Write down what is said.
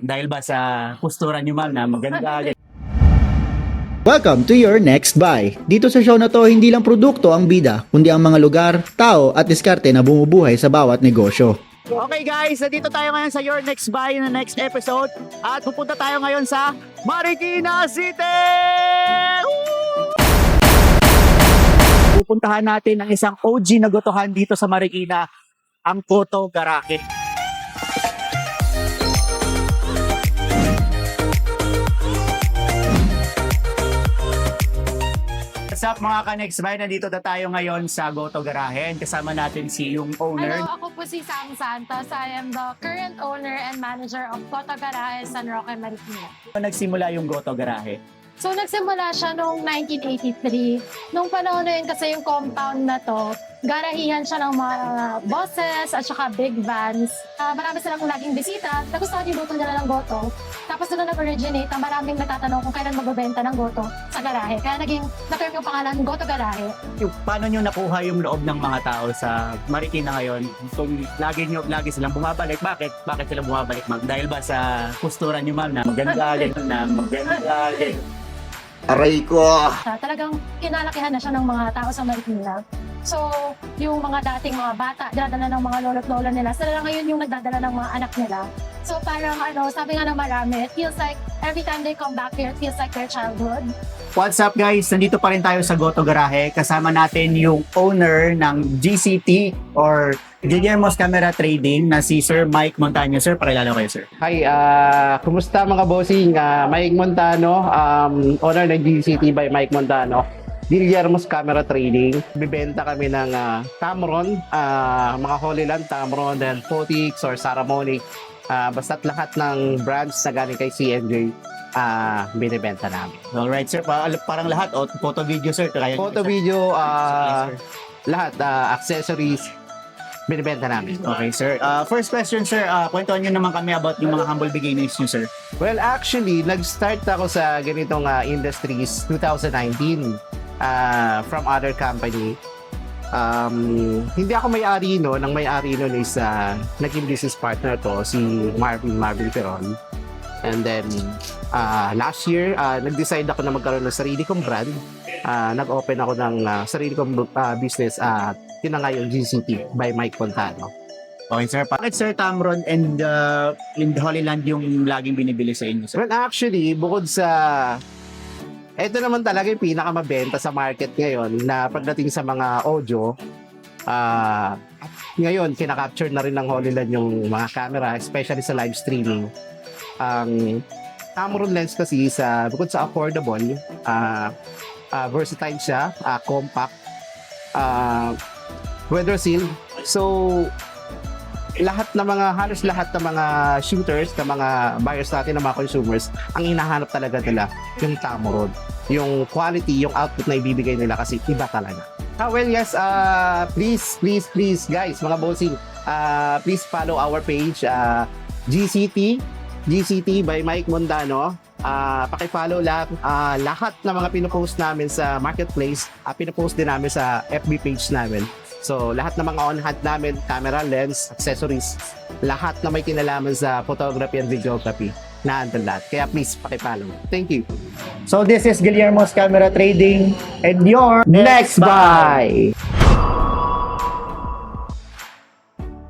Dahil ba sa postura niyo ma'am na maganda. Welcome to your next buy. Dito sa show na to, hindi lang produkto ang bida, kundi ang mga lugar, tao at diskarte na bumubuhay sa bawat negosyo. Okay guys, nandito tayo ngayon sa Your Next Buy na next episode at pupunta tayo ngayon sa Marikina City! Woo! Pupuntahan natin ang isang OG na gotohan dito sa Marikina, ang Goto Garage. What's up mga ka-Next Buy? Nandito na tayo ngayon sa Goto Garage. Kasama natin si yung owner. Hello, ako po si Sam Santos. I am the current owner and manager of Goto Garage San Roque, Marikina. Nagsimula yung Goto Garage. So nagsimula siya noong 1983. Nung panahon na yun kasi yung compound na to, garahihan siya ng mga buses at saka big vans. Marami silang laging bisita. Nagustuhan yung luto nila ng goto. Tapos doon na nag-originate ang maraming natatanong kung kailan magbebenta ng goto sa garahe. Kaya naging na-term yung pangalan Goto Garahe. Paano nyo nakuha yung loob ng mga tao sa Marikina ngayon? Kung lagi silang bumabalik, bakit sila bumabalik ma'am? Dahil ba sa postura nyo ma'am na maganda rin. Aray ko! Talagang kinalakihan na siya ng mga tao sa Marikina. So, yung mga dating mga bata, dinadala ng mga lolo't lola nila, sila lang ngayon yung nagdadala ng mga anak nila. So, parang sabi nga ng marami, it feels like every time they come back here, it feels like their childhood. What's up guys? Nandito pa rin tayo sa Goto Garage. Kasama natin yung owner ng GCT or Guillermo's Camera Trading na si Sir Mike Montano. Sir, pakilala kayo sir. Hi, kumusta mga bossing? Mike Montano, owner ng GCT by Mike Montano. Guillermo's Camera Trading. Bibenta kami ng Tamron, mga Holy Land Tamron, then Photix or Saramonic. Basta't lahat ng brands na galing kay CNJ, binibenta namin. Alright sir, parang lahat o photo video sir. Kaya Photo, video, lahat, accessories, binibenta namin. Okay sir. First question sir, kwentuhan nyo naman kami about yung mga humble beginnings nyo sir. Well, actually, nag-start ako sa ganitong industries 2019 from other company. Hindi ako may-ari no. Nang may-ari nun is naging business partner ko, si Marvin Peron. And then, last year, nag-decide ako na magkaroon ng sarili kong brand. Nag-open ako ng sarili kong business at yun na nga yung GCT by Mike Montano. Okay sir, bakit sir Tamron and Holy Land yung laging binibili sa inyo sir? Well, actually, bukod sa... Ito naman talaga yung pinakamabenta sa market ngayon na pagdating sa mga audio. Ngayon, kinakapture na rin ng Holy Land yung mga camera, especially sa live streaming. Ang Tamron lens kasi bukod sa affordable, versatile siya, compact, weather seal. So, halos lahat ng mga shooters, ng mga buyers natin, ng mga consumers, ang hinahanap talaga nila yung Tamron. Yung quality, yung output na ibibigay nila kasi iba talaga. Well, yes, please, guys, mga bossing, please follow our page, GCT by Mike Montano. Paki-follow lang lahat ng mga pinopost namin sa marketplace, pinopost din namin sa FB page namin. So, lahat ng mga on-hand namin, camera, lens, accessories, lahat na may kinalaman sa photography and videography, naandun lahat. Kaya please, paki-follow. Thank you. So this is Guillermo's Camera Trading and your Next buy!